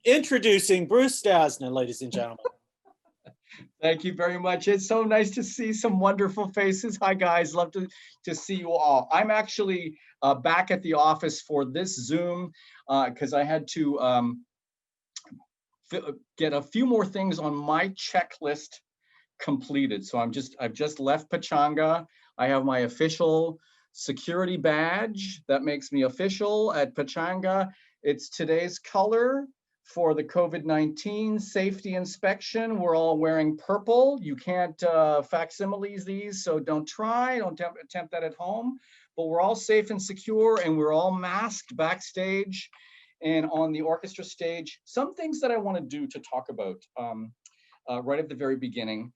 Introducing Bruce Stasyna, ladies and gentlemen. Thank you very much. It's so nice to see some wonderful faces. Hi, guys. Love to see you all. I'm actually back at the office for this Zoom because I had to get a few more things on my checklist completed. So I've just left Pachanga. I have my official security badge that makes me official at Pachanga. It's today's color for the COVID-19 safety inspection. We're all wearing purple. You can't facsimiles these, so don't attempt that at home. But we're all safe and secure, and we're all masked backstage and on the orchestra stage. Some things that I want to do to talk about right at the very beginning.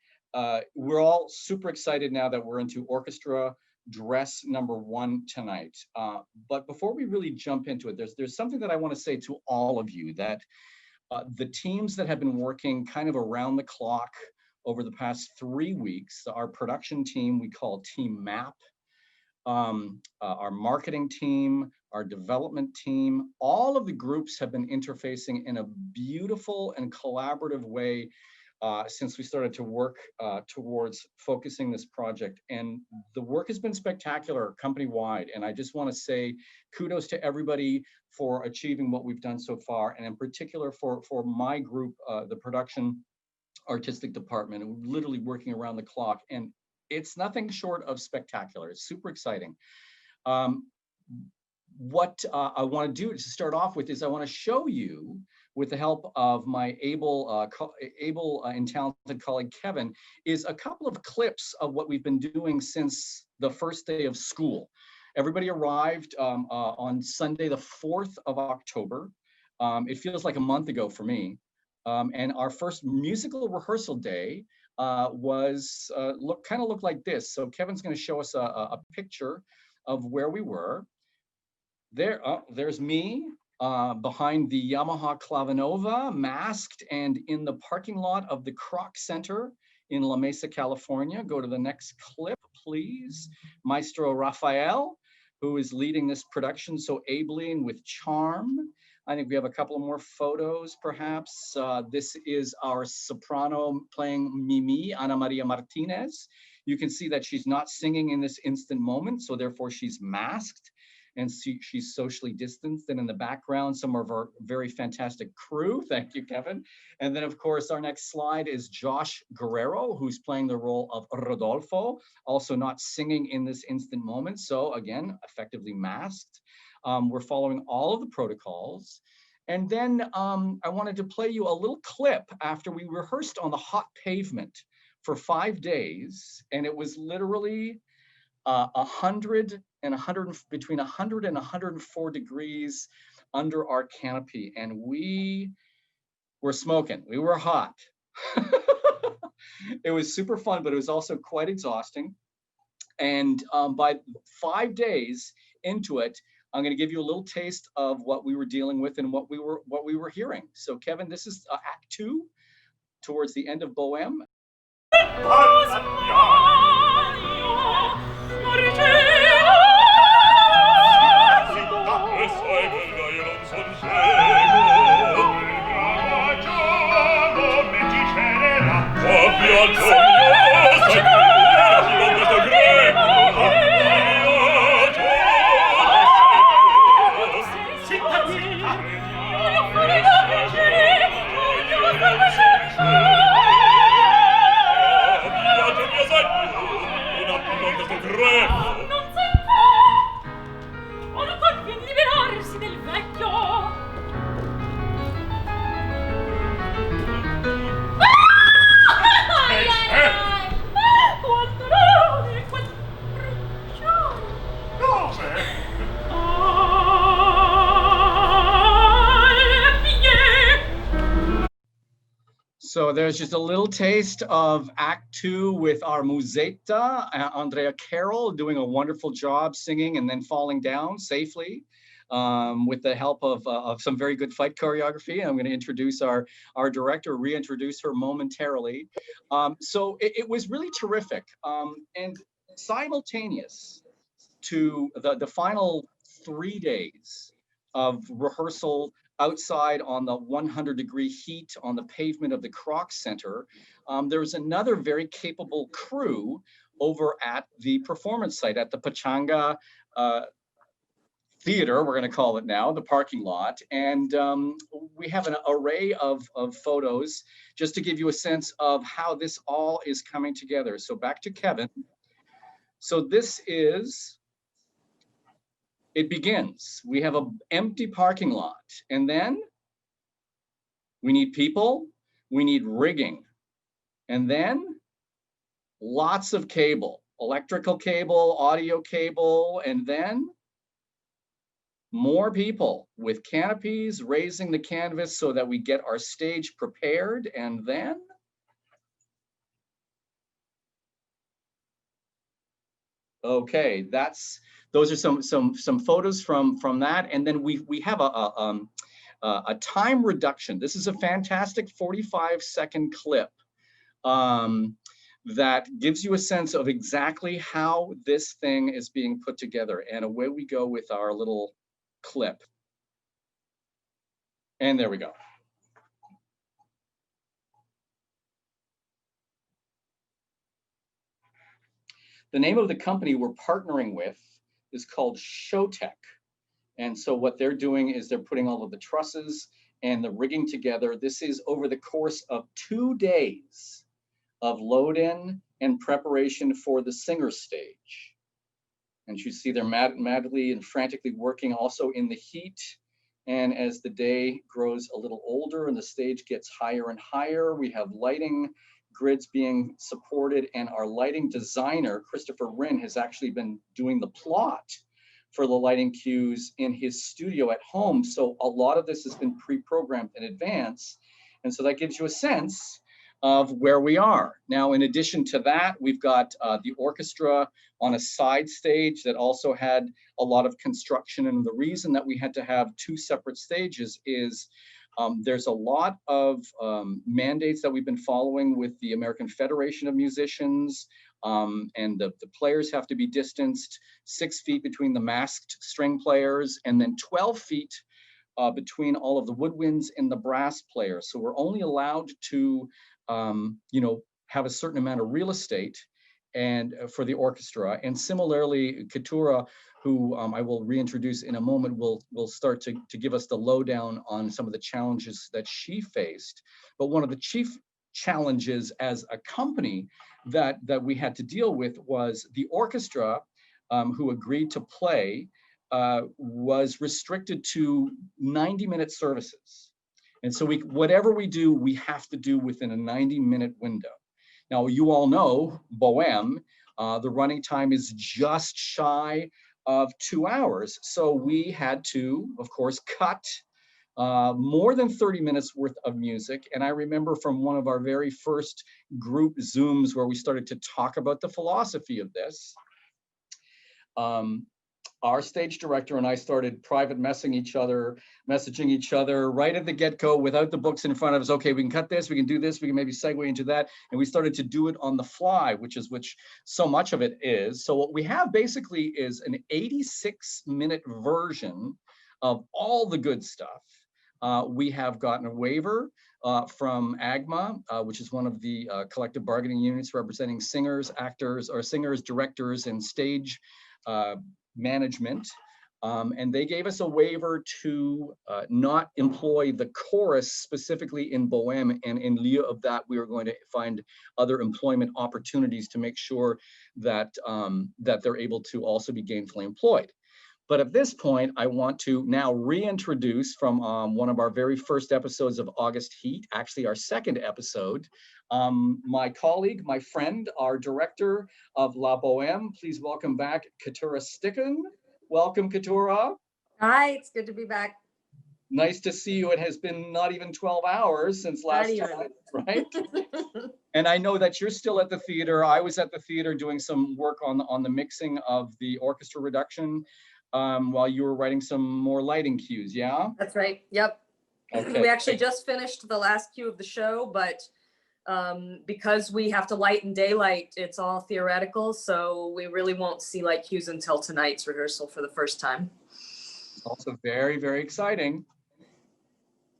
We're all super excited now that we're into orchestra dress number 1 tonight. But before we really jump into it, there's something that I want to say to all of you, that the teams that have been working kind of around the clock over the past 3 weeks, our production team we call Team MAP, our marketing team, our development team, all of the groups have been interfacing in a beautiful and collaborative way since we started to work towards focusing this project. And the work has been spectacular company-wide. And I just want to say kudos to everybody for achieving what we've done so far. And in particular for my group, the production artistic department, literally working around the clock. And it's nothing short of spectacular. It's super exciting. What I want to do to start off with is I want to show you, with the help of my able and talented colleague Kevin, is a couple of clips of what we've been doing since the first day of school. Everybody arrived on Sunday, the 4th of October. It feels like a month ago for me. And our first musical rehearsal day was looked like this. So Kevin's going to show us a picture of where we were. There's me behind the Yamaha Clavinova, masked and in the parking lot of the Kroc Center in La Mesa, California. Go to the next clip, please. Maestro Rafael, who is leading this production so ably and with charm. I think we have a couple of more photos, perhaps. This is our soprano playing Mimi, Ana Maria Martinez. You can see that she's not singing in this instant moment, so therefore she's masked and she's socially distanced. And in the background, some of our very fantastic crew. Thank you, Kevin. And then, of course, our next slide is Josh Guerrero, who's playing the role of Rodolfo, also not singing in this instant moment. So again, effectively masked. We're following all of the protocols. And then I wanted to play you a little clip after we rehearsed on the hot pavement for 5 days. And it was literally between 100 and 104 degrees under our canopy. And we were smoking, we were hot. It was super fun, but it was also quite exhausting. And by 5 days into it, I'm going to give you a little taste of what we were dealing with and what we were hearing. So Kevin, this is Act 2, towards the end of Boheme. So there's just a little taste of Act 2 with our musetta, Andrea Carroll, doing a wonderful job singing and then falling down safely with the help of some very good fight choreography. I'm going to introduce our director, reintroduce her momentarily. So it was really terrific. And simultaneous to the final 3 days of rehearsal outside on the 100-degree heat on the pavement of the Kroc Center, there was another very capable crew over at the performance site at the Pachanga Theater, we're going to call it now, the parking lot. And we have an array of photos just to give you a sense of how this all is coming together. So back to Kevin. So this is, it begins. We have an empty parking lot, and then we need people, we need rigging, and then lots of cable, electrical cable, audio cable, and then more people with canopies, raising the canvas so that we get our stage prepared, and then okay, those are some photos from that, and then we have a time reduction. This is a fantastic 45-second clip that gives you a sense of exactly how this thing is being put together. And away we go with our little clip. And there we go. The name of the company we're partnering with is called Showtech. And so what they're doing is they're putting all of the trusses and the rigging together. This is over the course of 2 days of load-in and preparation for the singer stage. And you see they're madly and frantically working also in the heat. And as the day grows a little older and the stage gets higher and higher, we have lighting grids being supported, and our lighting designer, Christopher Wren, has actually been doing the plot for the lighting cues in his studio at home. So a lot of this has been pre-programmed in advance. And so that gives you a sense of where we are. Now, in addition to that, we've got the orchestra on a side stage that also had a lot of construction. And the reason that we had to have 2 separate stages is there's a lot of mandates that we've been following with the American Federation of Musicians, and the players have to be distanced 6 feet between the masked string players, and then 12 feet between all of the woodwinds and the brass players. So we're only allowed to, have a certain amount of real estate and for the orchestra. And similarly, Keturah, who I will reintroduce in a moment, will start to give us the lowdown on some of the challenges that she faced. But one of the chief challenges as a company that we had to deal with was the orchestra, who agreed to play, was restricted to 90-minute services. And so whatever we do, we have to do within a 90-minute window. Now, you all know Boheme, the running time is just shy of 2 hours. So we had to, of course, cut more than 30 minutes worth of music. And I remember from one of our very first group Zooms where we started to talk about the philosophy of this, our stage director and I started private messaging each other right at the get-go without the books in front of us. Okay, we can cut this, we can do this, we can maybe segue into that. And we started to do it on the fly, which so much of it is. So what we have basically is an 86-minute version of all the good stuff. We have gotten a waiver from AGMA, which is one of the collective bargaining units representing singers, actors, or singers, directors, and stage management, and they gave us a waiver to not employ the chorus specifically in Boheme, and in lieu of that, we were going to find other employment opportunities to make sure that that they're able to also be gainfully employed. But at this point, I want to now reintroduce from one of our very first episodes of August Heat, actually our second episode, my colleague, my friend, our director of La Boheme. Please welcome back Keturah Stickann. Welcome, Keturah. Hi, it's good to be back. Nice to see you. It has been not even 12 hours since last time, right? And I know that you're still at the theater. I was at the theater doing some work on the mixing of the orchestra reduction while you were writing some more lighting cues, yeah? That's right, yep. Okay. We actually just finished the last cue of the show, but because we have to light in daylight, it's all theoretical, so we really won't see light cues until tonight's rehearsal for the first time. Also very, very exciting.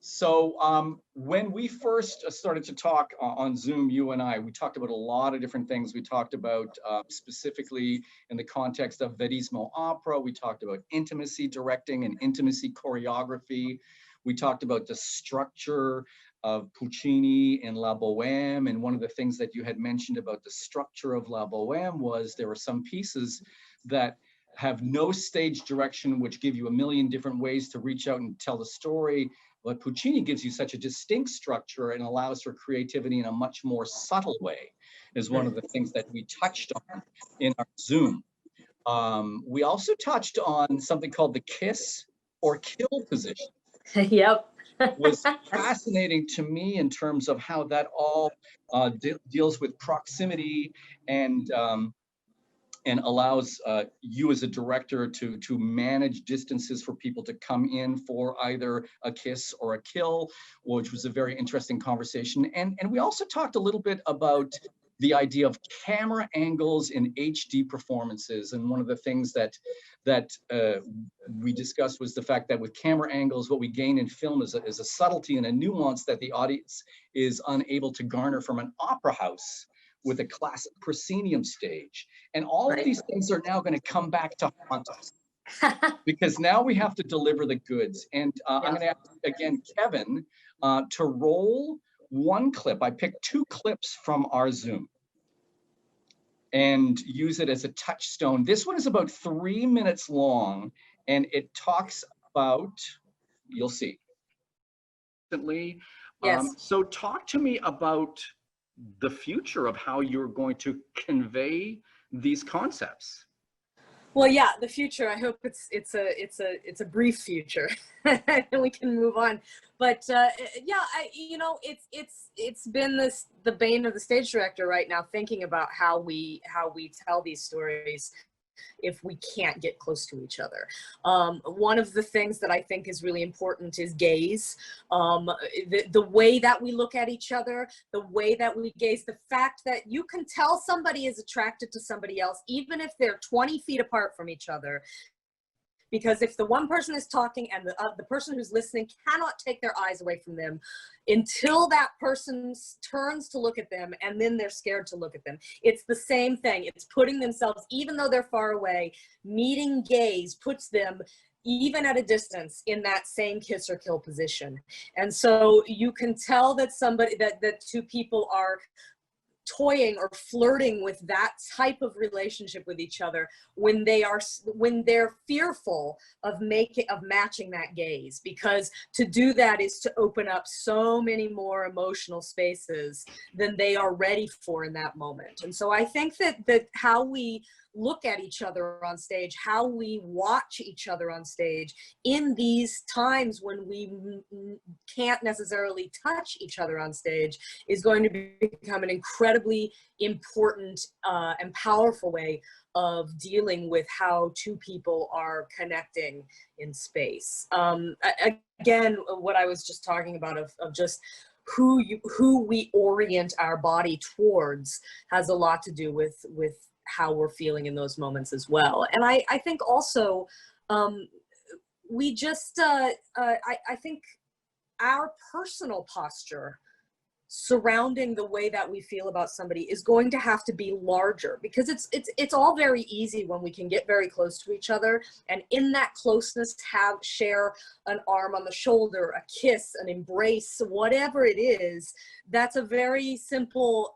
So when we first started to talk on Zoom, you and I, we talked about a lot of different things. We talked about specifically in the context of verismo opera. We talked about intimacy directing and intimacy choreography. We talked about the structure of Puccini in La Boheme. And one of the things that you had mentioned about the structure of La Boheme was there were some pieces that have no stage direction, which give you a million different ways to reach out and tell the story. But Puccini gives you such a distinct structure and allows for creativity in a much more subtle way, is one of the things that we touched on in our Zoom. We also touched on something called the kiss or kill position. Yep. Was fascinating to me in terms of how that all deals with proximity and allows you as a director to manage distances for people to come in for either a kiss or a kill, which was a very interesting conversation. And we also talked a little bit about the idea of camera angles in HD performances. And one of the things that we discussed was the fact that with camera angles, what we gain in film is a subtlety and a nuance that the audience is unable to garner from an opera house with a classic proscenium stage. And all of these things are now going to come back to haunt us because now we have to deliver the goods. And I'm going to ask again, Kevin, to roll one clip. I picked 2 clips from our Zoom and use it as a touchstone. This one is about 3 minutes long, and it talks about, you'll see. Yes. So talk to me about the future of how you're going to convey these concepts. Well, yeah, the future. I hope it's a brief future, and we can move on. But yeah, it's been the bane of the stage director right now, thinking about how we tell these stories if we can't get close to each other. One of the things that I think is really important is gaze. The way that we look at each other, the way that we gaze, the fact that you can tell somebody is attracted to somebody else, even if they're 20 feet apart from each other. Because if the one person is talking and the person who's listening cannot take their eyes away from them until that person turns to look at them, and then they're scared to look at them. It's the same thing. It's putting themselves, even though they're far away, meeting gaze puts them even at a distance in that same kiss or kill position. And so you can tell that that 2 people are toying or flirting with that type of relationship with each other when they're fearful of matching that gaze, because to do that is to open up so many more emotional spaces than they are ready for in that moment. And so I think that how we look at each other on stage, how we watch each other on stage in these times when we can't necessarily touch each other on stage is going to become an incredibly important and powerful way of dealing with how 2 people are connecting in space. Again, what I was just talking about of just who we orient our body towards has a lot to do with how we're feeling in those moments as well. And I think also we just I think our personal posture surrounding the way that we feel about somebody is going to have to be larger, because it's all very easy when we can get very close to each other, and in that closeness share an arm on the shoulder, a kiss, an embrace, whatever it is. That's a very simple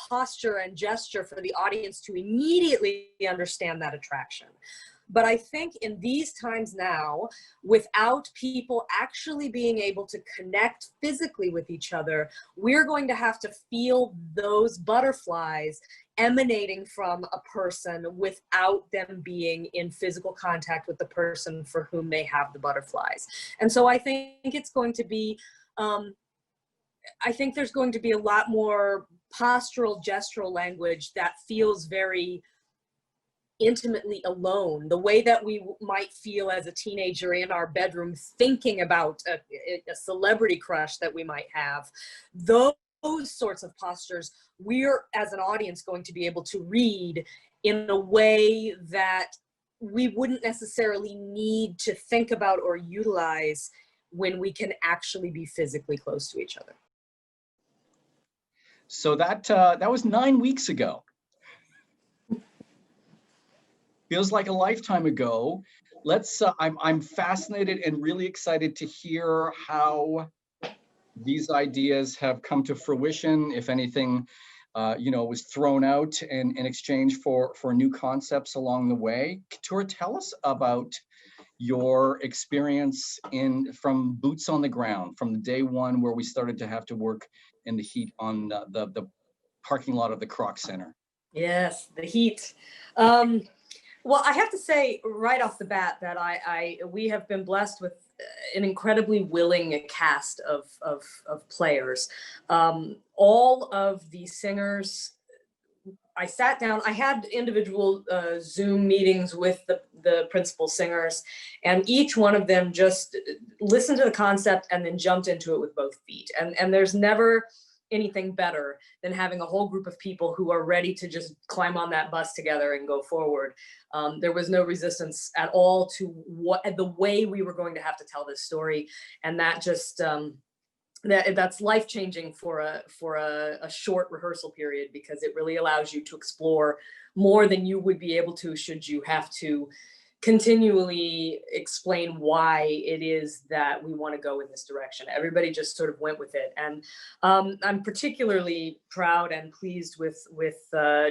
posture and gesture for the audience to immediately understand that attraction. But I think in these times now, without people actually being able to connect physically with each other, we're going to have to feel those butterflies emanating from a person without them being in physical contact with the person for whom they have the butterflies. And so I think it's going to be, I think there's going to be a lot more postural, gestural language that feels very intimately alone, the way that we might feel as a teenager in our bedroom thinking about a celebrity crush that we might have. Those sorts of postures, we're as an audience going to be able to read in a way that we wouldn't necessarily need to think about or utilize when we can actually be physically close to each other. So that was 9 weeks ago. Feels like a lifetime ago. I'm fascinated and really excited to hear how these ideas have come to fruition, if anything, was thrown out in exchange for new concepts along the way. Keturah, tell us about your experience from boots on the ground, from the day one where we started to have to work in the heat on the parking lot of the Kroc Center. Yes, the heat. Well, I have to say right off the bat that we have been blessed with an incredibly willing cast of players. All of the singers, I sat down, I had individual Zoom meetings with the principal singers, and each one of them just listened to the concept and then jumped into it with both feet. And there's never anything better than having a whole group of people who are ready to just climb on that bus together and go forward. There was no resistance at all to the way we were going to have to tell this story, and that just that's life-changing for a short rehearsal period, because it really allows you to explore more than you would be able to should you have to continually explain why it is that we want to go in this direction. Everybody just sort of went with it. And I'm particularly proud and pleased with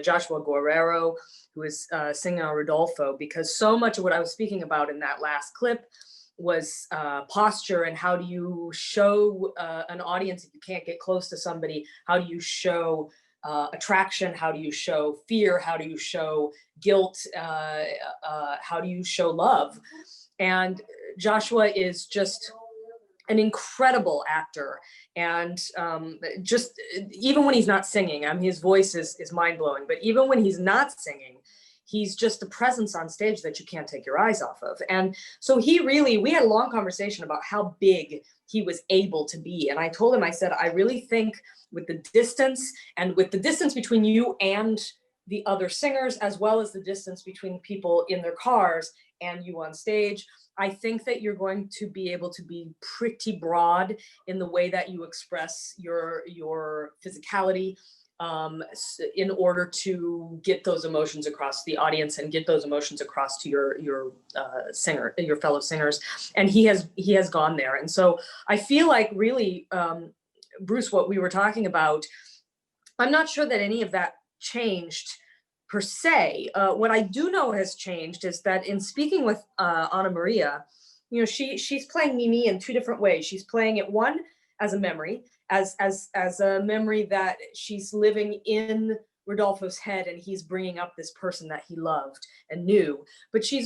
Joshua Guerrero, who is singing on Rodolfo, because so much of what I was speaking about in that last clip was posture, and how do you show an audience if you can't get close to somebody? How do you show attraction? How do you show fear? How do you show guilt? How do you show love? And Joshua is just an incredible actor. And just even when he's not singing, his voice is mind-blowing, but even when he's not singing, he's just a presence on stage that you can't take your eyes off of. And so we had a long conversation about how big he was able to be. And I told him, I said, I really think with the distance, and with the distance between you and the other singers, as well as the distance between people in their cars and you on stage, I think that you're going to be able to be pretty broad in the way that you express your physicality, in order to get those emotions across the audience and get those emotions across to your fellow singers. And he has gone there. And so I feel like really, Bruce, what we were talking about, I'm not sure that any of that changed per se. What I do know has changed is that in speaking with Ana Maria, she's playing Mimi in two different ways. She's playing it, one, as a memory, as a memory that she's living in Rodolfo's head, and he's bringing up this person that he loved and knew. But she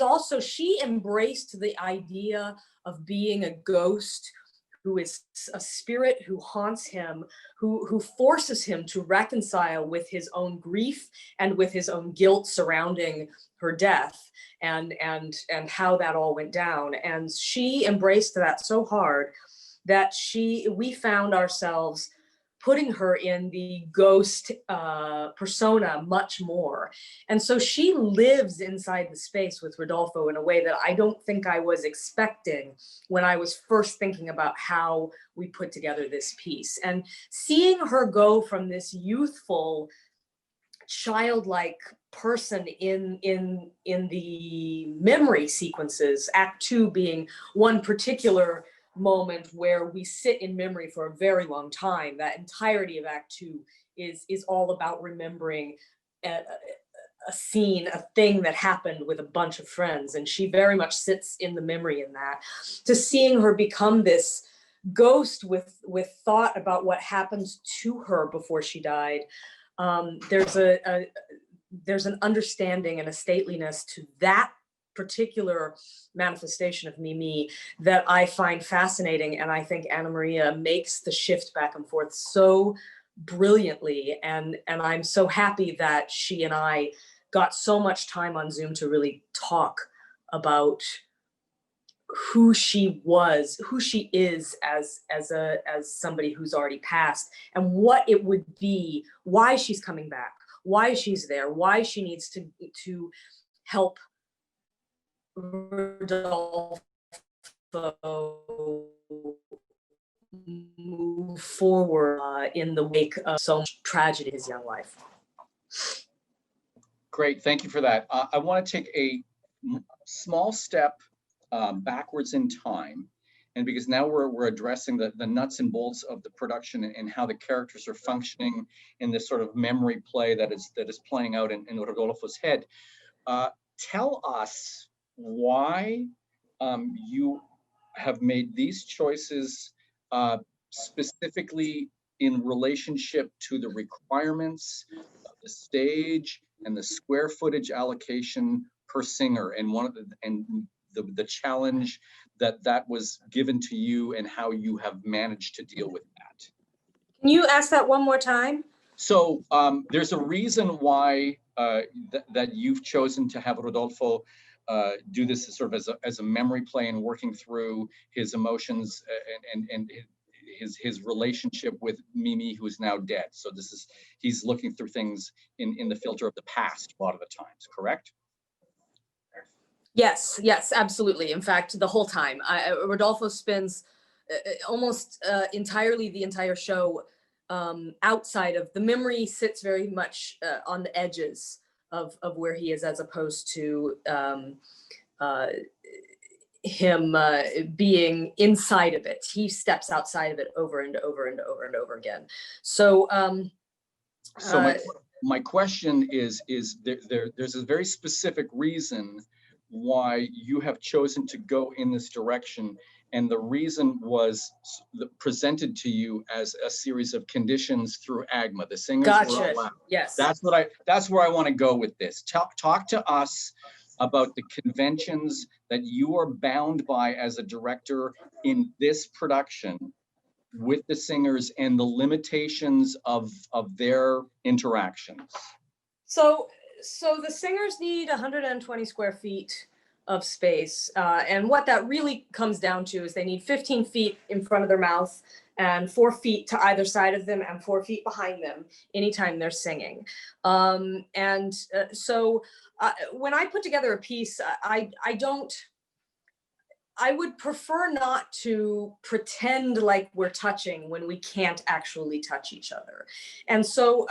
embraced the idea of being a ghost who is a spirit who haunts him, who forces him to reconcile with his own grief and with his own guilt surrounding her death, and how that all went down. And she embraced that so hard that we found ourselves putting her in the ghost persona much more. And so she lives inside the space with Rodolfo in a way that I don't think I was expecting when I was first thinking about how we put together this piece. And seeing her go from this youthful, childlike person in the memory sequences, Act 2 being one particular moment where we sit in memory for a very long time. That entirety of Act 2 is all about remembering a scene, a thing that happened with a bunch of friends, and she very much sits in the memory in that. To seeing her become this ghost with thought about what happens to her before she died, there's an understanding and a stateliness to that particular manifestation of Mimi that I find fascinating. And I think Ana Maria makes the shift back and forth so brilliantly. And I'm so happy that she and I got so much time on Zoom to really talk about who she was, who she is as somebody who's already passed, and what it would be, why she's coming back, why she's there, why she needs to help Rodolfo move forward in the wake of so much tragedy in his young life. Great, thank you for that. I want to take a small step backwards in time, and because now we're addressing the nuts and bolts of the production and how the characters are functioning in this sort of memory play that is playing out in Rodolfo's head. Tell us why you have made these choices specifically in relationship to the requirements of the stage and the square footage allocation per singer, and the challenge that was given to you and how you have managed to deal with that. Can you ask that one more time? So there's a reason why that you've chosen to have Rodolfo do this sort of as a memory play and working through his emotions and his relationship with Mimi, who is now dead. So he's looking through things in the filter of the past a lot of the times, correct? Yes, absolutely. In fact, the whole time. Rodolfo spends almost entirely the entire show outside of the memory, sits very much on the edges of where he is, as opposed to him being inside of it. He steps outside of it over and over and over and over again. So, my question is there's a very specific reason why you have chosen to go in this direction, and the reason was presented to you as a series of conditions through AGMA. The singers were allowed. Yes. That's where I want to go with this. Talk to us about the conventions that you are bound by as a director in this production with the singers and the limitations of their interactions. So the singers need 120 square feet of space. And what that really comes down to is they need 15 feet in front of their mouth and 4 feet to either side of them and 4 feet behind them anytime they're singing. So when I put together a piece, I would prefer not to pretend like we're touching when we can't actually touch each other. And so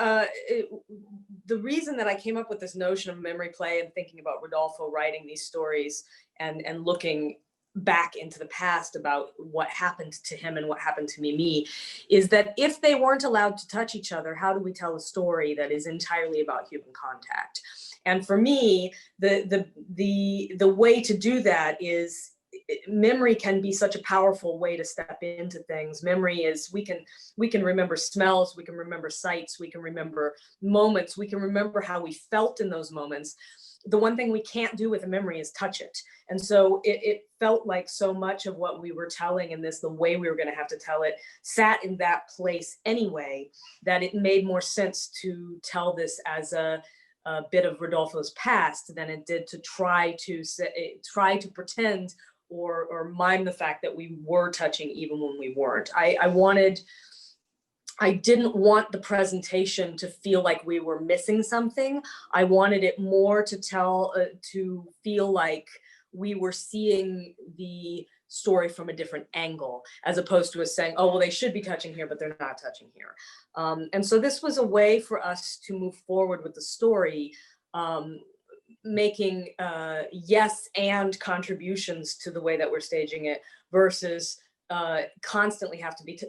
the reason that I came up with this notion of memory play and thinking about Rodolfo writing these stories and looking back into the past about what happened to him and what happened to Mimi is that if they weren't allowed to touch each other, how do we tell a story that is entirely about human contact? And for me, the way to do that is memory can be such a powerful way to step into things. Memory is, we can remember smells, we can remember sights, we can remember moments, we can remember how we felt in those moments. The one thing we can't do with a memory is touch it. And so it felt like so much of what we were telling in this, the way we were going to have to tell it, sat in that place anyway, that it made more sense to tell this as a bit of Rodolfo's past than it did to try to pretend or mime the fact that we were touching even when we weren't. I didn't want the presentation to feel like we were missing something. I wanted it more to feel like we were seeing the story from a different angle, as opposed to us saying, oh, well, they should be touching here, but they're not touching here. And so this was a way for us to move forward with the story, making yes and contributions to the way that we're staging it versus constantly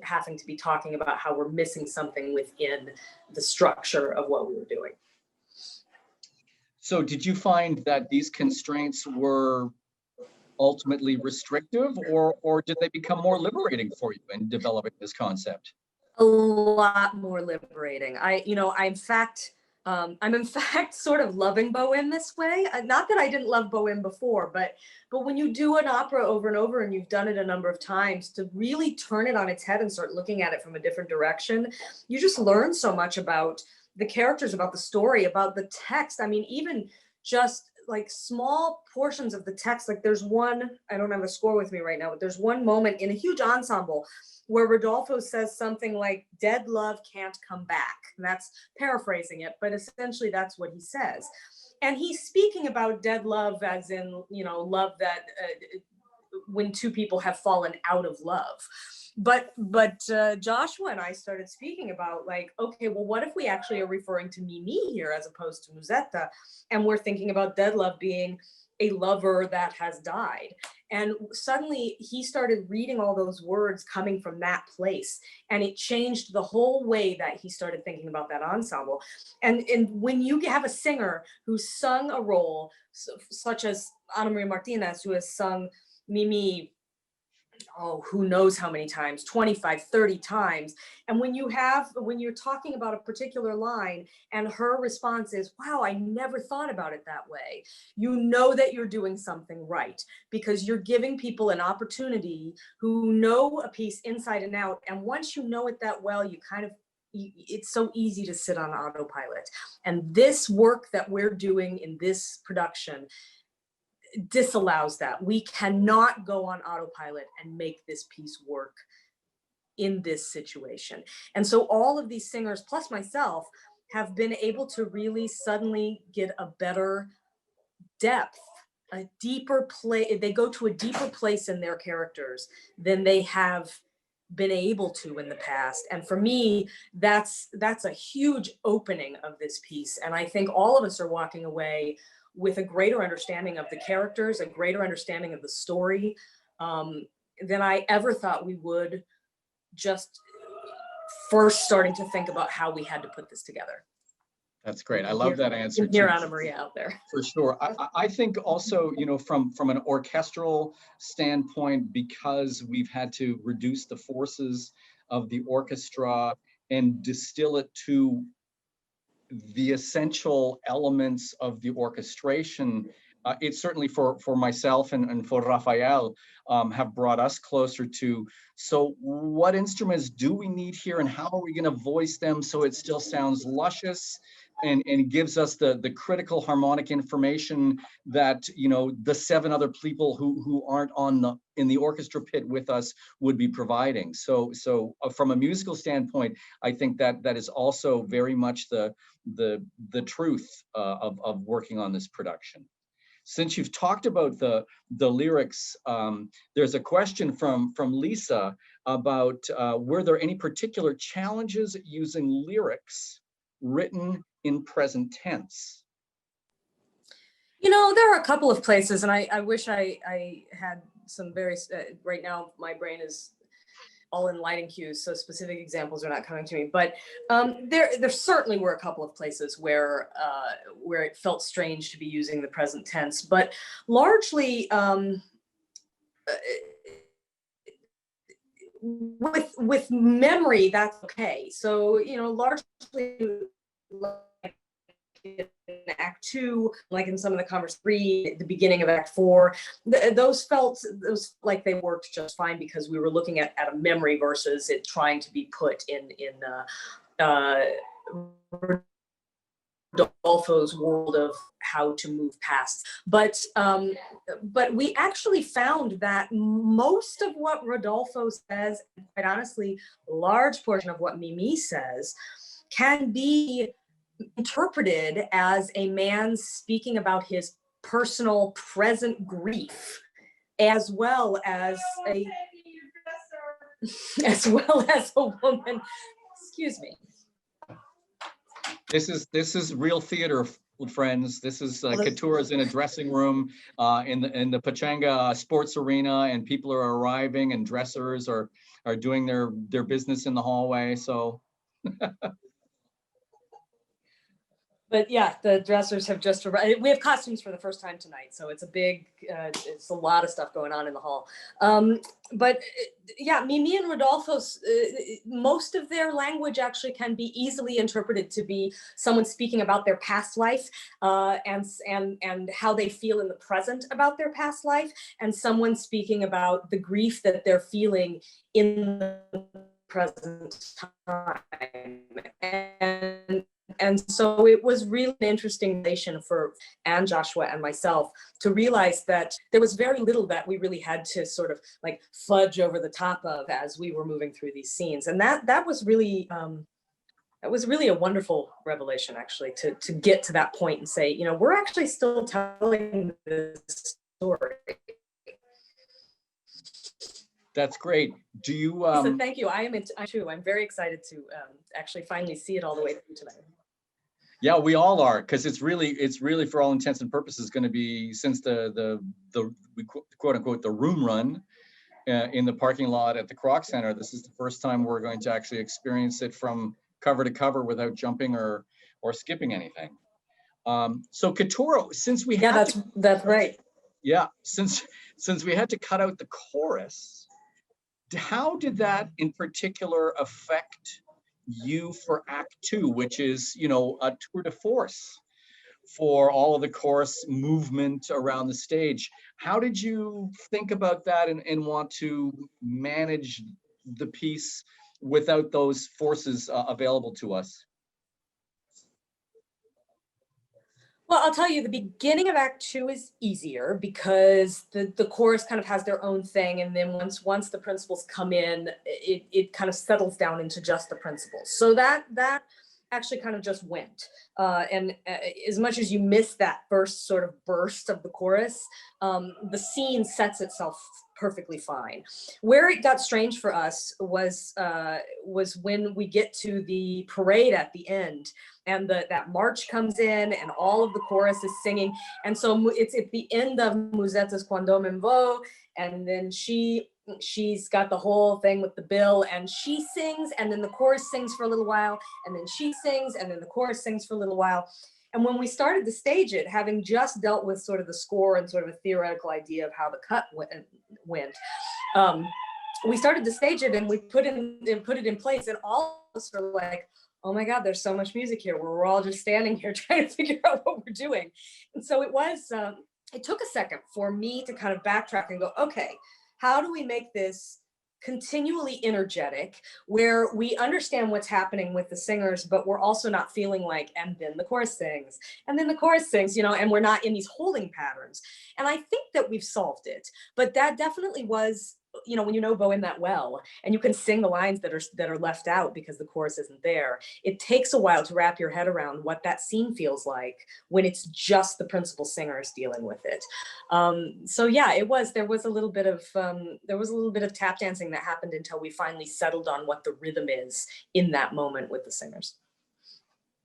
having to be talking about how we're missing something within the structure of what we were doing. So did you find that these constraints were ultimately restrictive, or did they become more liberating for you in developing this concept? A lot more liberating. I'm in fact sort of loving Boheme this way. Not that I didn't love Boheme before, but when you do an opera over and over and you've done it a number of times, to really turn it on its head and start looking at it from a different direction, you just learn so much about the characters, about the story, about the text. I mean, even just like small portions of the text, like there's one, I don't have a score with me right now, but there's one moment in a huge ensemble where Rodolfo says something like, dead love can't come back. And that's paraphrasing it, but essentially that's what he says. And he's speaking about dead love as in, love that when two people have fallen out of love. But Joshua and I started speaking about like, okay, well, what if we actually are referring to Mimi here as opposed to Musetta, and we're thinking about dead love being a lover that has died. And suddenly he started reading all those words coming from that place. And it changed the whole way that he started thinking about that ensemble. And when you have a singer who sung a role, such as Ana Maria Martinez, who has sung Mimi, oh, who knows how many times, 25, 30 times. And when you're talking about a particular line and her response is, wow, I never thought about it that way. You know that you're doing something right, because you're giving people an opportunity who know a piece inside and out. And once you know it that well, it's so easy to sit on autopilot. And this work that we're doing in this production disallows that. We cannot go on autopilot and make this piece work in this situation. And so all of these singers, plus myself, have been able to really suddenly get a better depth, a deeper play. They go to a deeper place in their characters than they have been able to in the past. And for me, that's a huge opening of this piece. And I think all of us are walking away with a greater understanding of the characters, a greater understanding of the story, than I ever thought we would, just first starting to think about how we had to put this together. That's great. I love that answer. You can hear Ana Maria out there. For sure. I think also, from an orchestral standpoint, because we've had to reduce the forces of the orchestra and distill it to the essential elements of the orchestration, it's certainly for myself and for Rafael, have brought us closer to, so what instruments do we need here and how are we going to voice them so it still sounds luscious and gives us the critical harmonic information that, the 7 other people who aren't in the orchestra pit with us would be providing. So from a musical standpoint, I think that is also very much the truth of working on this production. Since you've talked about the lyrics, there's a question from Lisa about were there any particular challenges using lyrics written in present tense? There are a couple of places, and I wish I had some very, right now my brain is all in lighting cues, so specific examples are not coming to me. But there certainly were a couple of places where it felt strange to be using the present tense, but largely with memory, that's okay. So largely like in Act 2, like in some of the conversations, the beginning of Act 4, those felt like they worked just fine because we were looking at a memory versus it trying to be put in Rodolfo's world of how to move past. But we actually found that most of what Rodolfo says, and quite honestly, a large portion of what Mimi says, can be interpreted as a man speaking about his personal present grief, as well as a woman. Excuse me. This is real theater, friends. This is Keturah's in a dressing room in the Pachanga sports arena, and people are arriving, and dressers are doing their business in the hallway. So. But yeah, the dressers have just arrived. We have costumes for the first time tonight, so it's it's a lot of stuff going on in the hall. But yeah, Mimi and Rodolfo's, most of their language actually can be easily interpreted to be someone speaking about their past life and how they feel in the present about their past life, and someone speaking about the grief that they're feeling in the present time. And so it was really an interesting relation for Anne, Joshua, and myself to realize that there was very little that we really had to sort of like fudge over the top of as we were moving through these scenes. And that was really a wonderful revelation, actually, to get to that point and say, we're actually still telling this story. That's great. Do you? So thank you. I'm too. I'm very excited to actually finally see it all the way through tonight. Yeah, we all are, because it's really for all intents and purposes going to be, since the quote unquote the room run in the parking lot at the Croc Center. This is the first time we're going to actually experience it from cover to cover without jumping or skipping anything. So Keturah, since we that's right. Yeah, since we had to cut out the chorus, how did that in particular affect you for Act 2, which is, you know, a tour de force for all of the chorus movement around the stage? How did you think about that and want to manage the piece without those forces available to us? Well, I'll tell you, the beginning of Act 2 is easier because the chorus kind of has their own thing, and then once the principals come in, it kind of settles down into just the principals. So that actually kind of just went. And as much as you miss that first sort of burst of the chorus, the scene sets itself perfectly fine. Where it got strange for us was when we get to the parade at the end, and that march comes in and all of the chorus is singing. And so it's at the end of Musetas Cuando Me Vo, and then she's got the whole thing with the bill, and she sings, and then the chorus sings for a little while, and then she sings, and then the chorus sings for a little while. And when we started to stage it, having just dealt with sort of the score and sort of a theoretical idea of how the cut went, we started to stage it, and we put it in place, and all of us were like, oh my God, there's so much music here. We're all just standing here trying to figure out what we're doing. And so it took a second for me to kind of backtrack and go, okay, how do we make this continually energetic, where we understand what's happening with the singers, but we're also not feeling like, and then the chorus sings, and then the chorus sings, you know, and we're not in these holding patterns. And I think that we've solved it, but that definitely was, you know, when you know Boheme that well, and you can sing the lines that are left out because the chorus isn't there, it takes a while to wrap your head around what that scene feels like when it's just the principal singers dealing with it. So yeah, there was a little bit of tap dancing that happened until we finally settled on what the rhythm is in that moment with the singers.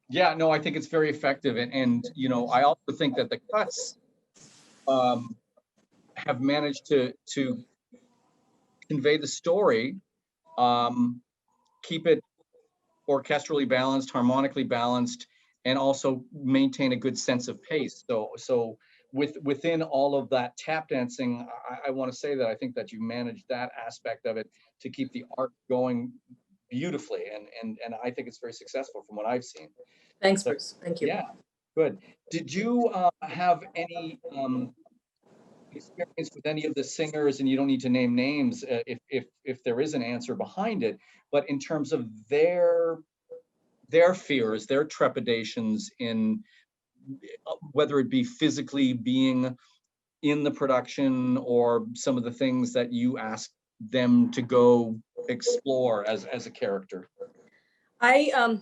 Yeah, no, I think it's very effective, and you know, I also think that the cuts have managed to convey the story, keep it orchestrally balanced, harmonically balanced, and also maintain a good sense of pace. So within all of that tap dancing, I want to say that I think that you managed that aspect of it to keep the art going beautifully, and I think it's very successful from what I've seen. Thanks, Bruce. Thank you. Yeah, good. Did you have any experience with any of the singers, and you don't need to name names if there is an answer behind it, but in terms of their fears, their trepidations in whether it be physically being in the production, or some of the things that you asked them to go explore as a character? I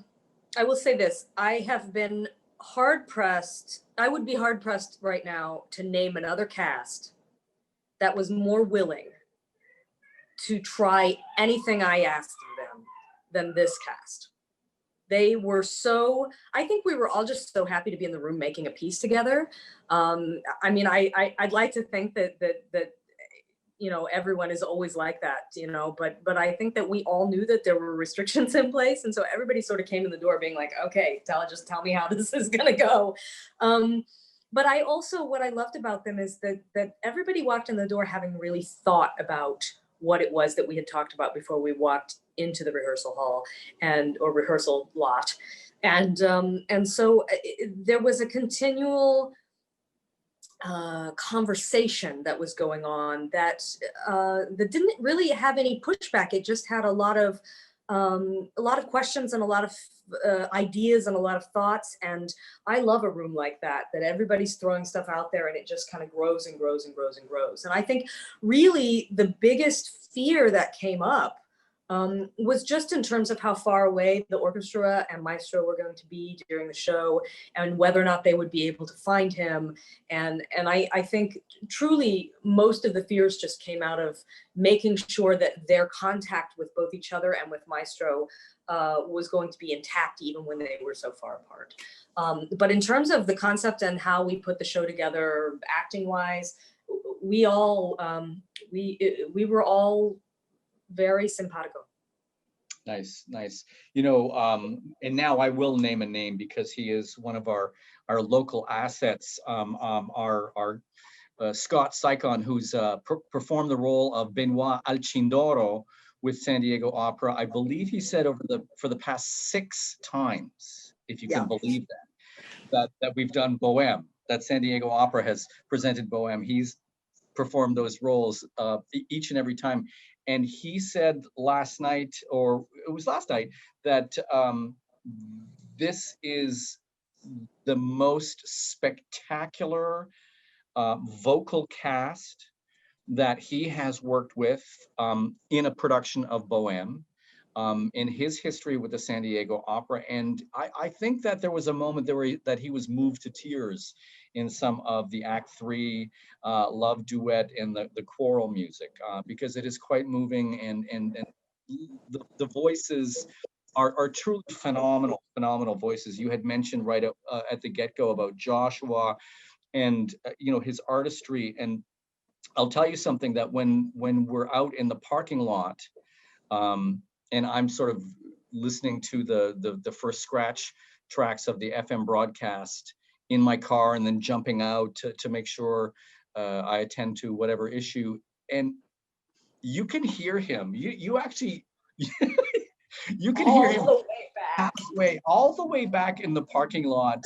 will say this, I have been I would be hard pressed right now to name another cast that was more willing to try anything I asked them than this cast. They were I think we were all just so happy to be in the room making a piece together. I mean, I'd like to think that you know, everyone is always like that, you know, but I think that we all knew that there were restrictions in place. And so everybody sort of came in the door being like, okay, just tell me how this is gonna go. But I also, what I loved about them is that everybody walked in the door having really thought about what it was that we had talked about before we walked into the rehearsal hall or rehearsal lot. And so there was a continual conversation that was going on that didn't really have any pushback. It just had a lot of questions and a lot of ideas and a lot of thoughts. And I love a room like that everybody's throwing stuff out there and it just kind of grows and grows and grows and grows. And I think really the biggest fear that came up was just in terms of how far away the orchestra and maestro were going to be during the show, and whether or not they would be able to find him. And I think truly most of the fears just came out of making sure that their contact with both each other and with maestro was going to be intact even when they were so far apart. But in terms of the concept and how we put the show together, acting wise, we all we were all very simpatico. Nice, nice. You know, and now I will name a name because he is one of our local assets. Our Scott Sykon, who's performed the role of Benoit Alcindoro with San Diego Opera. I believe he said for the past 6 times, if you can believe that we've done Boheme, that San Diego Opera has presented Boheme. He's performed those roles each and every time. And he said last night, or it was last night, that this is the most spectacular vocal cast that he has worked with in a production of Boheme in his history with the San Diego Opera. And I think that there was a moment that he was moved to tears in some of the Act 3 love duet and the choral music, because it is quite moving, and the voices are truly phenomenal voices. You had mentioned right at the get-go about Joshua and you know, his artistry. And I'll tell you something, that when we're out in the parking lot, and I'm sort of listening to the first scratch tracks of the FM broadcast in my car, and then jumping out to make sure I attend to whatever issue, and you can hear him. You actually you can hear him all the way back in the parking lot,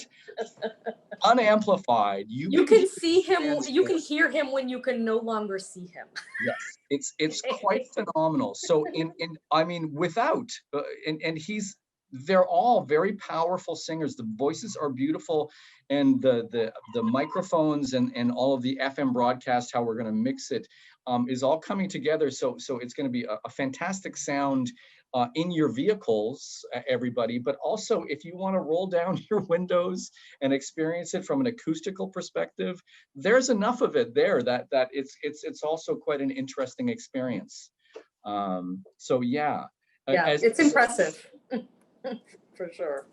unamplified. You can see him. You can hear him when you can no longer see him. Yes, it's quite phenomenal. So I mean, without and they're all very powerful singers. The voices are beautiful, and the microphones and all of the FM broadcast, how we're going to mix it, is all coming together. So it's going to be a fantastic sound in your vehicles, everybody. But also, if you want to roll down your windows and experience it from an acoustical perspective, there's enough of it there that it's also quite an interesting experience. So yeah, it's impressive. For sure.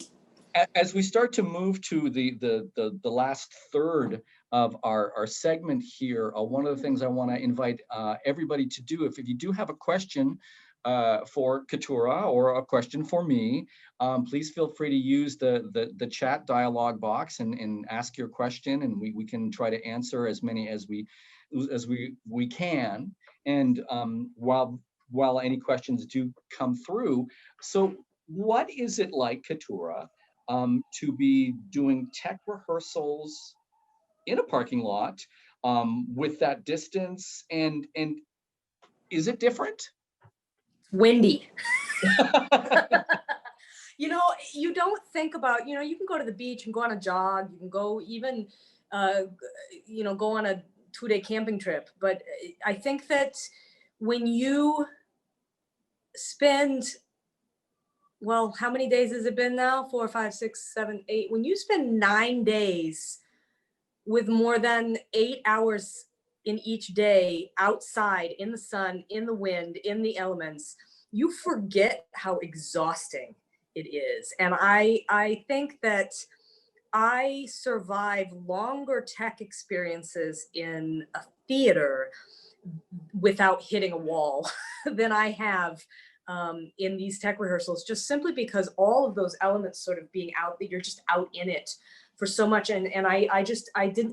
As we start to move to the last third of our segment here, one of the things I want to invite everybody to do, if you do have a question for Keturah or a question for me, please feel free to use the chat dialogue box and ask your question, and we can try to answer as many as we can. And while any questions do come through, so what is it like, Keturah, to be doing tech rehearsals in a parking lot with that distance, and is it different? Windy. You know, you don't think about, you know, you can go to the beach and go on a jog, you can go even, you know, go on a 2-day camping trip. But I think that when you spend, well, how many days has it been now? 4, 5, 6, 7, 8. When you spend 9 days with more than 8 hours in each day outside in the sun, in the wind, in the elements, you forget how exhausting it is. And I think that I survive longer tech experiences in a theater without hitting a wall than I have in these tech rehearsals, just simply because all of those elements sort of being out, that you're just out in it for so much. And I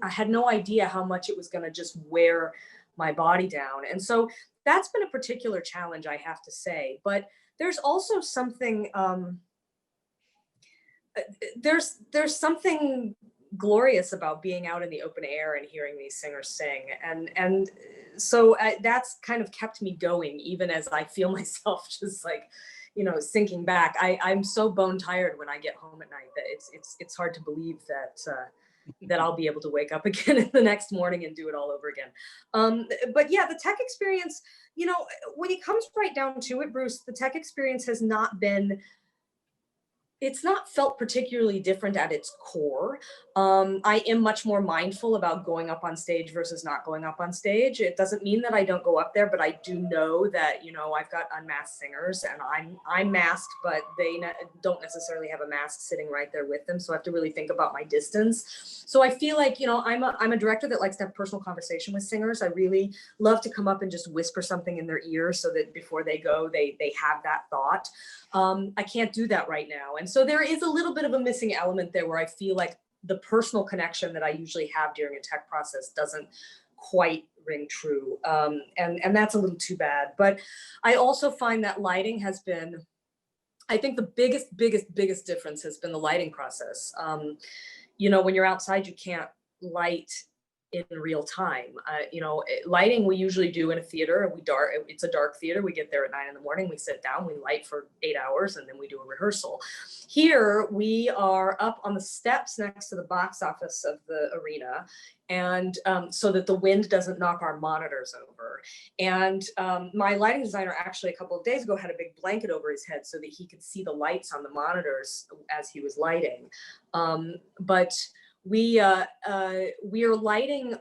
had no idea how much it was going to just wear my body down. And so that's been a particular challenge, I have to say. But there's also something, there's something glorious about being out in the open air and hearing these singers sing. And so that's kind of kept me going, even as I feel myself just like, you know, sinking back. I'm so bone tired when I get home at night that it's hard to believe that that I'll be able to wake up again in the next morning and do it all over again. But yeah, the tech experience, you know, when it comes right down to it, Bruce, the tech experience has not been, it's not felt particularly different at its core. I am much more mindful about going up on stage versus not going up on stage. It doesn't mean that I don't go up there, but I do know that, you know, I've got unmasked singers and I'm masked, but they don't necessarily have a mask sitting right there with them. So I have to really think about my distance. So I feel like, you know, I'm a director that likes to have personal conversation with singers. I really love to come up and just whisper something in their ear so that before they go, they have that thought. I can't do that right now. And so there is a little bit of a missing element there where I feel like the personal connection that I usually have during a tech process doesn't quite ring true. And that's a little too bad. But I also find that lighting has been, I think the biggest difference has been the lighting process. You know, when you're outside, you can't light in real time. You know, lighting we usually do in a theater, and it's a dark theater. We get there at 9 in, we sit down, we light for 8 hours, and then we do a rehearsal. Here we are up on the steps next to the box office of the arena, and so that the wind doesn't knock our monitors over. And my lighting designer actually a couple of days ago had a big blanket over his head so that he could see the lights on the monitors as he was lighting. But we are lighting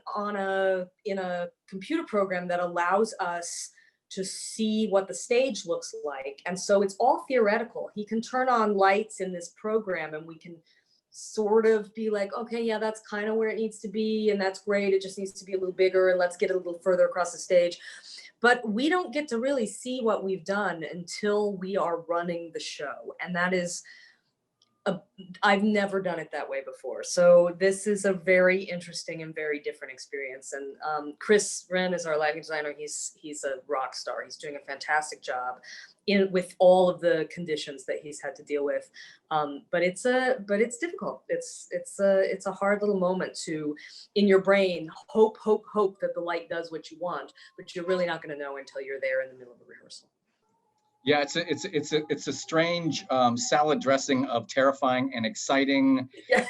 in a computer program that allows us to see what the stage looks like. And so it's all theoretical. He can turn on lights in this program and we can sort of be like, okay, yeah, that's kind of where it needs to be. And that's great. It just needs to be a little bigger and let's get a little further across the stage. But we don't get to really see what we've done until we are running the show. And that is, I've never done it that way before. So this is a very interesting and very different experience. And Chris Wren is our lighting designer. He's a rock star. He's doing a fantastic job with all of the conditions that he's had to deal with. But it's difficult. It's a hard little moment to, in your brain, hope that the light does what you want, but you're really not going to know until you're there in the middle of the rehearsal. Yeah, it's a strange salad dressing of terrifying and exciting, Yeah.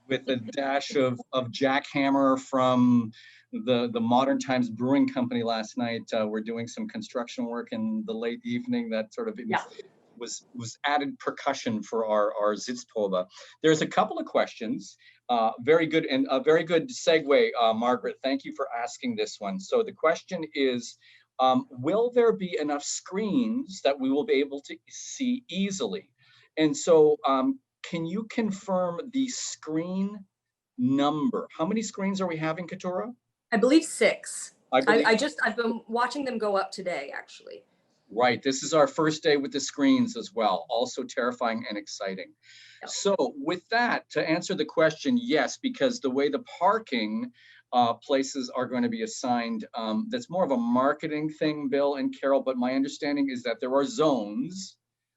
with a dash of jackhammer from the Modern Times Brewing Company last night. We're doing some construction work in the late evening that sort of was added percussion for our Sitzprobe. There's a couple of questions. Very good, and a very good segue, Margaret. Thank you for asking this one. So the question is, will there be enough screens that we will be able to see easily? And so can you confirm the screen number? How many screens are we having, Keturah? I believe 6. I've been watching them go up today, actually. Right, this is our first day with the screens as well. Also terrifying and exciting. Yep. So with that, to answer the question, yes, because the way the parking places are going to be assigned, that's more of a marketing thing, Bill and Carol, but my understanding is that there are zones,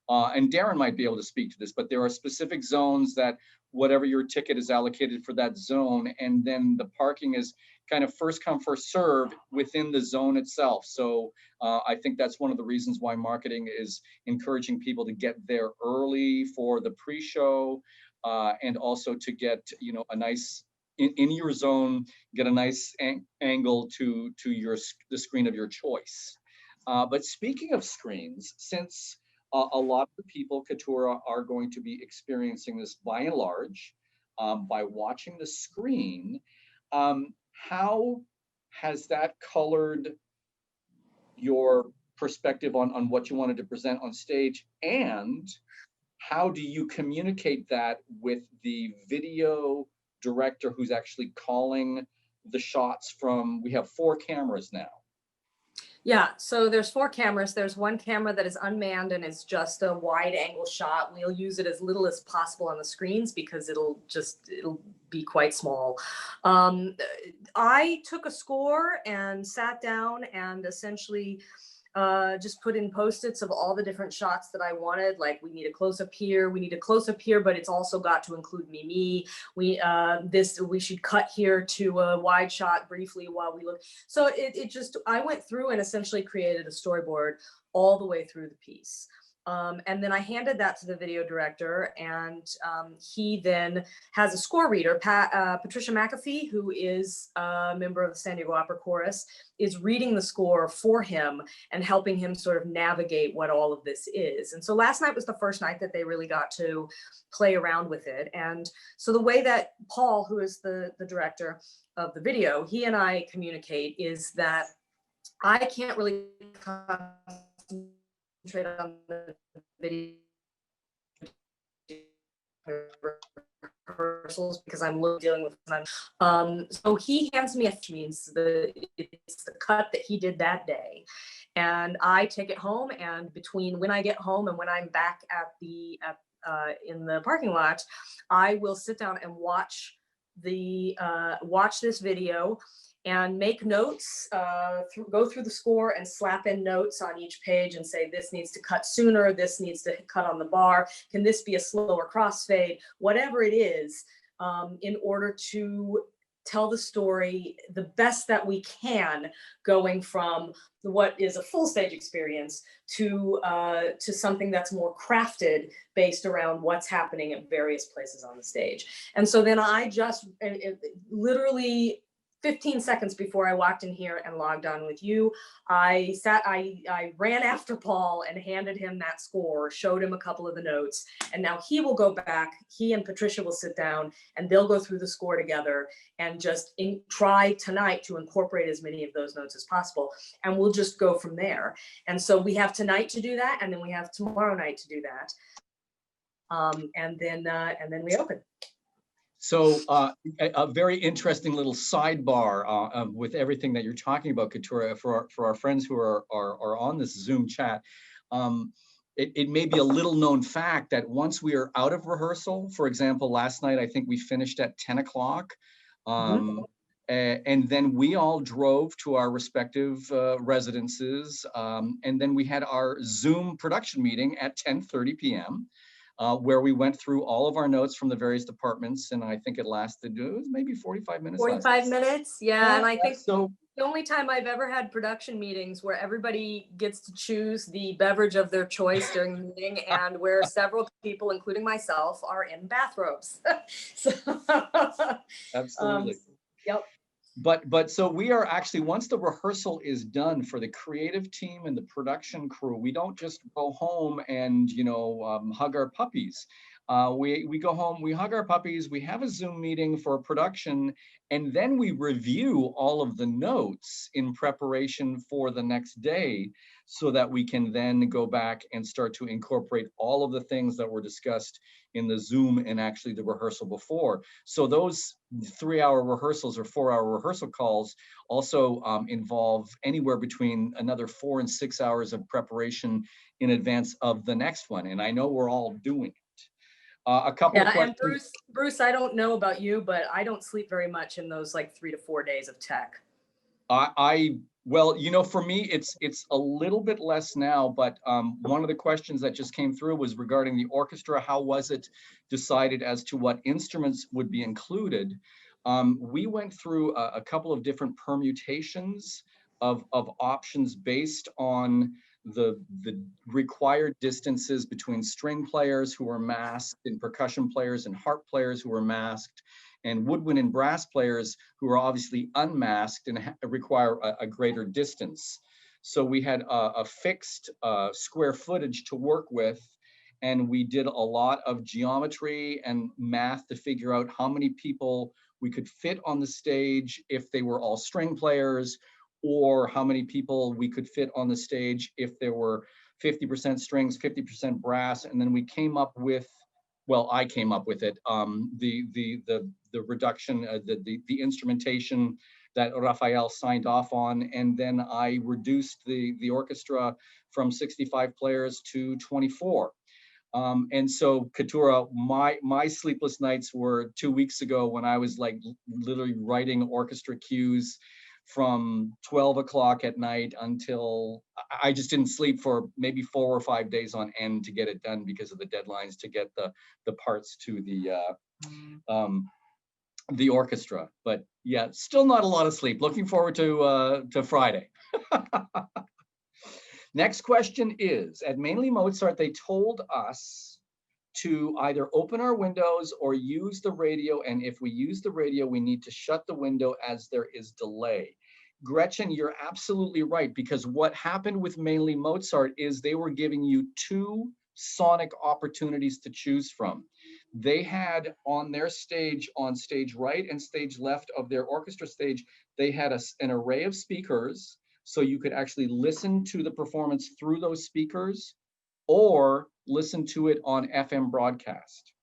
and Darren might be able to speak to this, but there are specific zones that whatever your ticket is allocated for that zone, and then the parking is kind of first come, first serve within the zone itself. So I think that's one of the reasons why marketing is encouraging people to get there early for the pre-show, and also to get, you know, a nice, in your zone, get a nice angle to the screen of your choice. But speaking of screens, since a lot of the people, Keturah, are going to be experiencing this by and large by watching the screen, how has that colored your perspective on what you wanted to present on stage? And how do you communicate that with the video director who's actually calling the shots from, we have 4 cameras now. Yeah, so there's 4 cameras. There's one camera that is unmanned and is just a wide angle shot. We'll use it as little as possible on the screens because it'll be quite small. I took a score and sat down and essentially just put in Post-its of all the different shots that I wanted. Like, we need a close up here, we need a close up here, but it's also got to include Mimi. We should cut here to a wide shot briefly while we look. So I went through and essentially created a storyboard all the way through the piece. And then I handed that to the video director, and he then has a score reader. Patricia McAfee, who is a member of the San Diego Opera Chorus, is reading the score for him and helping him sort of navigate what all of this is. And so last night was the first night that they really got to play around with it. And so the way that Paul, who is the director of the video, he and I communicate is that I can't really concentrate on the video rehearsals because I'm dealing with them. So he hands me it's the cut that he did that day, and I take it home. And between when I get home and when I'm back at in the parking lot, I will sit down and watch this video and make notes, go through the score and slap in notes on each page and say, this needs to cut sooner, this needs to cut on the bar, can this be a slower crossfade, whatever it is, in order to tell the story the best that we can, going from what is a full stage experience to something that's more crafted based around what's happening at various places on the stage. And so then I just literally 15 seconds before I walked in here and logged on with you, I ran after Paul and handed him that score, showed him a couple of the notes, and now he will go back, he and Patricia will sit down and they'll go through the score together and just try tonight to incorporate as many of those notes as possible. And we'll just go from there. And so we have tonight to do that, and then we have tomorrow night to do that. And then we open. So a very interesting little sidebar with everything that you're talking about, Keturah, for our friends who are on this Zoom chat. It may be a little known fact that once we are out of rehearsal, for example, last night I think we finished at 10 o'clock. And then we all drove to our respective residences. And then we had our Zoom production meeting at 10:30 p.m. Where we went through all of our notes from the various departments, and I think it lasted maybe 45 minutes. 45 minutes, yeah. And I think so. The only time I've ever had production meetings where everybody gets to choose the beverage of their choice during the meeting, and where several people, including myself, are in bathrobes. So, Absolutely. Yep. But so we are actually, once the rehearsal is done for the creative team and the production crew, we don't just go home and, hug our puppies. We go home, we hug our puppies, we have a Zoom meeting for production, and then we review all of the notes in preparation for the next day so that we can then go back and start to incorporate all of the things that were discussed in the Zoom and actually the rehearsal before. So those 3-hour rehearsals or 4-hour rehearsal calls also involve anywhere between another 4 and 6 hours of preparation in advance of the next one. And I know we're all doing it. A couple of questions. And Bruce, I don't know about you, but I don't sleep very much in those 3 to 4 days of tech. Well, for me, it's a little bit less now, but one of the questions that just came through was regarding the orchestra. How was it decided as to what instruments would be included? We went through a couple of different permutations of options based on the required distances between string players who were masked and percussion players and harp players who were masked, and woodwind and brass players who are obviously unmasked and require a greater distance. So we had a fixed square footage to work with, and we did a lot of geometry and math to figure out how many people we could fit on the stage if they were all string players, or how many people we could fit on the stage if there were 50% strings, 50% brass. And then we came up with, well, I came up with it, the reduction, the instrumentation that Rafael signed off on, and then I reduced the orchestra from 65 players to 24. And so, Keturah, my sleepless nights were 2 weeks ago when I was literally writing orchestra cues from 12 o'clock at night until I just didn't sleep for maybe 4 or 5 days on end to get it done because of the deadlines to get the parts to the orchestra. But yeah, still not a lot of sleep. Looking forward to Friday. Next question is, at Mainly Mozart, they told us to either open our windows or use the radio. And if we use the radio, we need to shut the window as there is delay. Gretchen, you're absolutely right, because what happened with Mainly Mozart is they were giving you two sonic opportunities to choose from. They had on their stage, on stage right and stage left of their orchestra stage, they had an array of speakers, so you could actually listen to the performance through those speakers or listen to it on FM broadcast.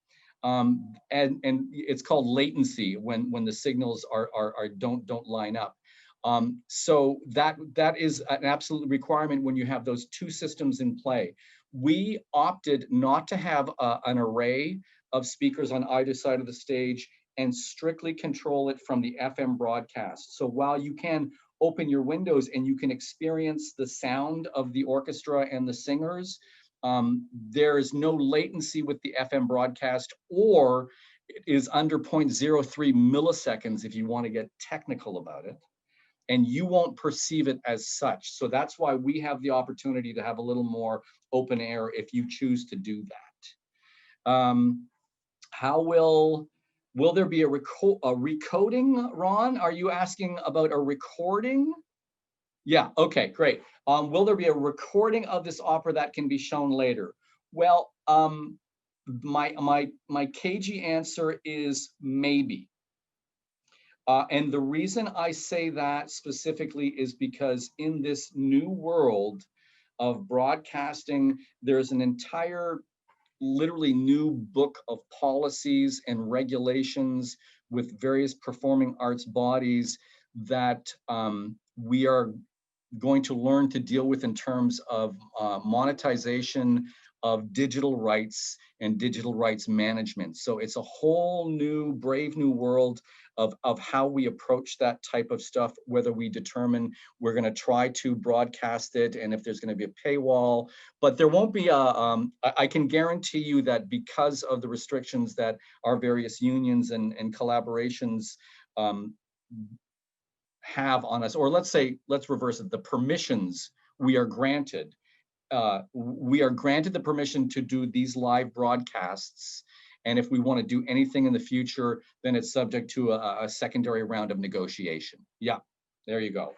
And it's called latency when the signals don't line up. So that is an absolute requirement when you have those two systems in play. We opted not to have an array of speakers on either side of the stage and strictly control it from the FM broadcast. So while you can open your windows and you can experience the sound of the orchestra and the singers, there is no latency with the FM broadcast, or it is under 0.03 milliseconds if you want to get technical about it, and you won't perceive it as such. So that's why we have the opportunity to have a little more open air if you choose to do that. How will there be a recoding, Ron? Are you asking about a recording? Yeah, okay, great. Will there be a recording of this opera that can be shown later? Well, my cagey answer is maybe. And the reason I say that specifically is because in this new world of broadcasting, there's an entire, literally new book of policies and regulations with various performing arts bodies that we are going to learn to deal with in terms of monetization of digital rights and digital rights management. So it's a whole new, brave new world of how we approach that type of stuff, whether we determine we're going to try to broadcast it and if there's going to be a paywall. But there won't be I can guarantee you that because of the restrictions that our various unions and collaborations have on us, or let's reverse it, the permissions we are granted. We are granted the permission to do these live broadcasts. And if we want to do anything in the future, then it's subject to a secondary round of negotiation. Yeah, there you go.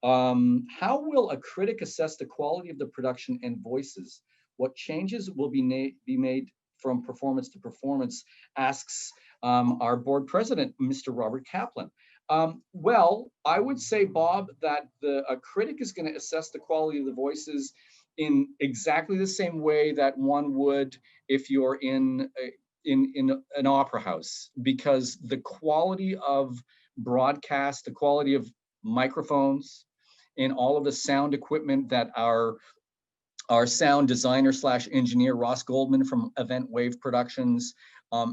How will a critic assess the quality of the production and voices? What changes will be made from performance to performance, asks our board president, Mr. Robert Kaplan. Well, I would say, Bob, that a critic is going to assess the quality of the voices in exactly the same way that one would if you're in an opera house, because the quality of broadcast, the quality of microphones, and all of the sound equipment that our sound designer / engineer Ross Goldman from Event Wave Productions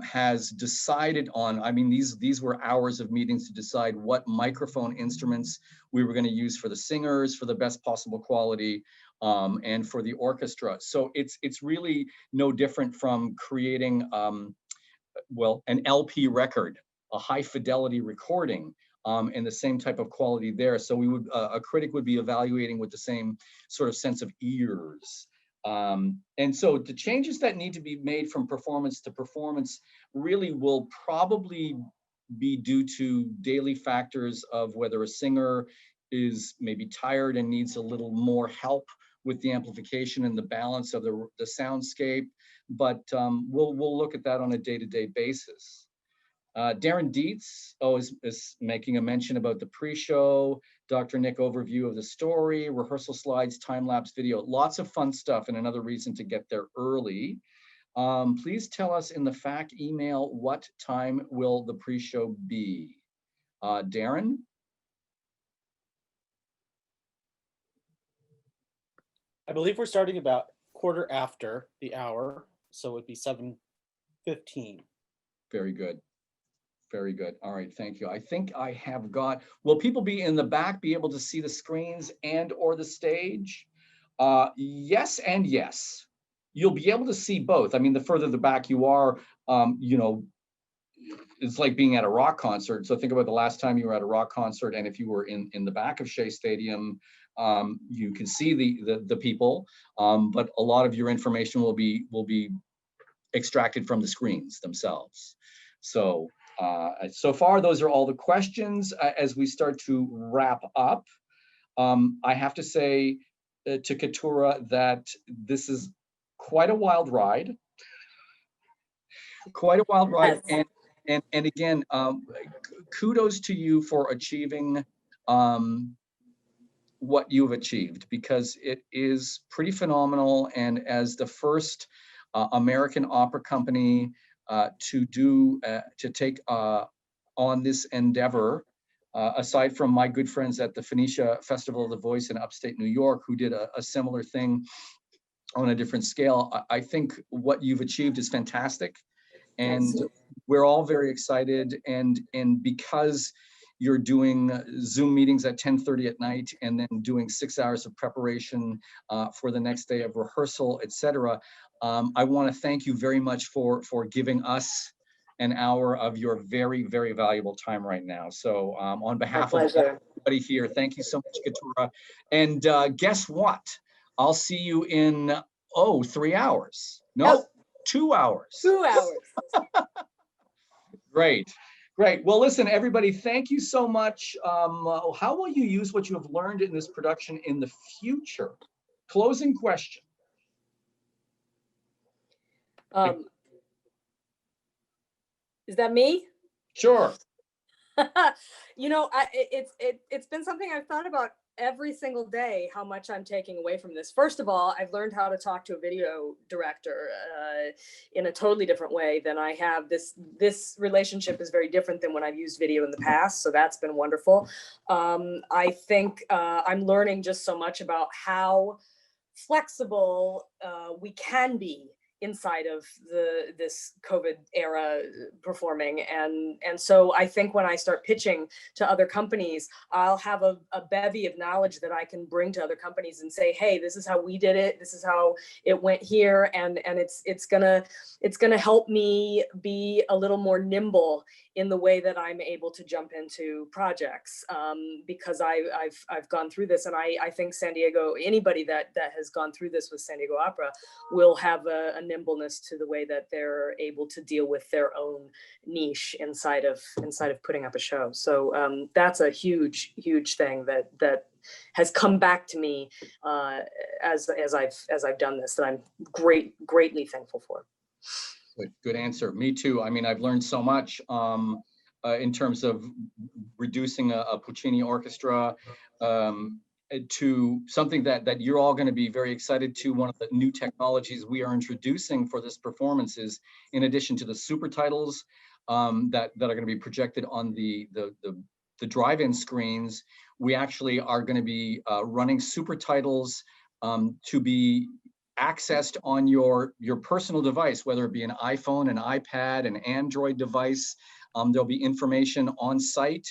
has decided on. I mean, these were hours of meetings to decide what microphone instruments we were going to use for the singers for the best possible quality, and for the orchestra. So it's really no different from creating well, an LP record, a high fidelity recording, and the same type of quality there. So we would a critic would be evaluating with the same sort of sense of ears. And so the changes that need to be made from performance to performance really will probably be due to daily factors of whether a singer is maybe tired and needs a little more help with the amplification and the balance of the soundscape. But we'll look at that on a day-to-day basis. Darren Dietz is making a mention about the pre-show, Dr. Nick overview of the story, rehearsal slides, time-lapse video, lots of fun stuff, and another reason to get there early. Please tell us in the FAQ email, what time will the pre-show be? Darren? I believe we're starting about quarter after the hour, so it would be 7:15. Very good. Very good. All right, thank you. I think I have got, will people be in the back be able to see the screens and or the stage? Yes and yes. You'll be able to see both. I mean, the further the back you are, you know, it's like being at a rock concert. So think about the last time you were at a rock concert, and if you were in the back of Shea Stadium, You can see the people, but a lot of your information will be extracted from the screens themselves. So so far, those are all the questions. As we start to wrap up, I have to say to Keturah that this is quite a wild ride. Quite a wild ride. Yes. And again, kudos to you for achieving what you've achieved, because it is pretty phenomenal. And as the first American opera company to take on this endeavor, aside from my good friends at the Phoenicia Festival of the Voice in upstate New York, who did a similar thing on a different scale, I think what you've achieved is fantastic. And we're all very excited. And because you're doing Zoom meetings at 10:30 at night and then doing 6 hours of preparation for the next day of rehearsal, etc., I want to thank you very much for giving us an hour of your very, very valuable time right now. So on behalf of everybody here, thank you so much, Keturah. And guess what? I'll see you in 3 hours. No, 2 hours. 2 hours. Great. Great. Well, listen, everybody, thank you so much. How will you use what you have learned in this production in the future? Closing question. Is that me? Sure. You know, it's been something I've thought about every single day, how much I'm taking away from this. First of all, I've learned how to talk to a video director in a totally different way than I have. This relationship is very different than when I've used video in the past, so that's been wonderful. I think I'm learning just so much about how flexible we can be inside of this COVID era performing. And so I think when I start pitching to other companies, I'll have a bevy of knowledge that I can bring to other companies and say, hey, this is how we did it. This is how it went here. And it's gonna help me be a little more nimble in the way that I'm able to jump into projects, because I've gone through this, and I think San Diego, anybody that has gone through this with San Diego Opera will have a nimbleness to the way that they're able to deal with their own niche inside of putting up a show. So that's a huge thing that has come back to me as I've done this, that I'm greatly thankful for. Good answer. Me too. I mean, I've learned so much in terms of reducing a Puccini orchestra to something that you're all going to be very excited to. One of the new technologies we are introducing for this performance is, in addition to the super titles that are going to be projected on the drive-in screens, we actually are going to be running super titles to be accessed on your personal device, whether it be an iPhone, an iPad, an Android device. There'll be information on site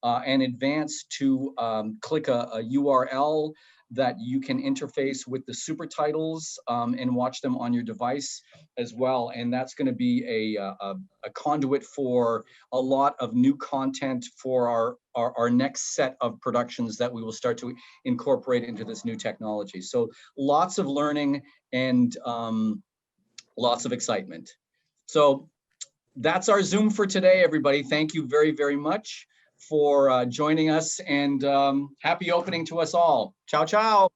and advance to click a URL that you can interface with the super titles and watch them on your device as well. And that's going to be a conduit for a lot of new content for our next set of productions that we will start to incorporate into this new technology. So lots of learning and lots of excitement. So that's our Zoom for today, everybody. Thank you very, very much for joining us, and happy opening to us all. Ciao, ciao.